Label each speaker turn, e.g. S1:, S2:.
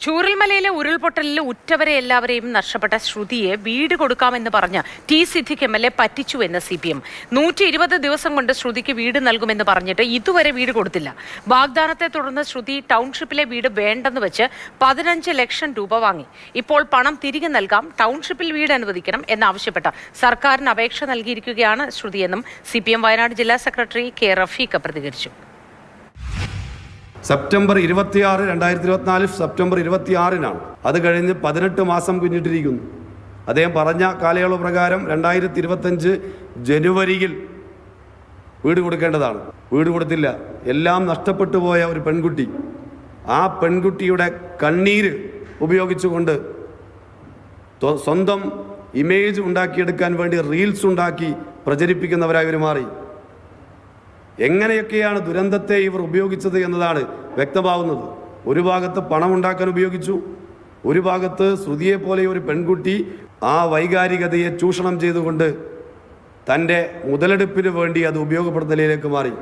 S1: ചൂരൽമലയിലെ ഉരുൾപൊട്ടലിൽ ഉറ്റവരെ എല്ലാവരെയും നഷ്ടപ്പെട്ട ശ്രുതിയെ വീട് കൊടുക്കാമെന്ന് പറഞ്ഞ് ടി സിദ്ദിഖ് MLA പറ്റിച്ചു എന്ന് CPM. 120 ദിവസം കൊണ്ട് ശ്രുതിക്ക് വീട് നൽകുമെന്ന് പറഞ്ഞിട്ട് ഇതുവരെ വീട് കൊടുത്തില്ല. വാഗ്ദാനത്തെ തുടർന്ന് ശ്രുതി ടൗൺഷിപ്പിലെ വീട് വേണ്ടെന്ന് വെച്ച് 15 ലക്ഷം രൂപ വാങ്ങി. ഇപ്പോൾ പണം തിരികെ നൽകാം, ടൗൺഷിപ്പിൽ വീട് അനുവദിക്കണം എന്നാവശ്യപ്പെട്ട് സർക്കാരിന് അപേക്ഷ നൽകിയിരിക്കുകയാണ് ശ്രുതിയെന്നും CPM വയനാട് ജില്ലാ സെക്രട്ടറി K. റഫീഖ് പ്രതികരിച്ചു.
S2: സെപ്റ്റംബർ 26, 2024 സെപ്റ്റംബർ 26-നാണ്. അത് കഴിഞ്ഞ് 18 മാസം പിന്നിട്ടിരിക്കുന്നു. അദ്ദേഹം പറഞ്ഞ കാലയളവ് പ്രകാരം 2025 ജനുവരിയിൽ വീട് കൊടുക്കേണ്ടതാണ്. വീട് കൊടുത്തില്ല. എല്ലാം നഷ്ടപ്പെട്ടു പോയ ഒരു പെൺകുട്ടി, ആ പെൺകുട്ടിയുടെ കണ്ണീര് ഉപയോഗിച്ചുകൊണ്ട് സ്വന്തം ഇമേജ് ഉണ്ടാക്കിയെടുക്കാൻ വേണ്ടി റീൽസ് ഉണ്ടാക്കി പ്രചരിപ്പിക്കുന്നവരായി ഇവർ മാറി. എങ്ങനെയൊക്കെയാണ് ദുരന്തത്തെ ഇവർ ഉപയോഗിച്ചത് എന്നതാണ് വ്യക്തമാവുന്നത്. ഒരു ഭാഗത്ത് പണം ഉണ്ടാക്കാൻ ഉപയോഗിച്ചു, ഒരു ഭാഗത്ത് ശ്രുതിയെ പോലെ ഒരു പെൺകുട്ടി ആ വൈകാരികതയെ ചൂഷണം ചെയ്തുകൊണ്ട് തൻ്റെ മുതലെടുപ്പിന് വേണ്ടി അത് ഉപയോഗപ്പെടുത്തലിലേക്ക് മാറി.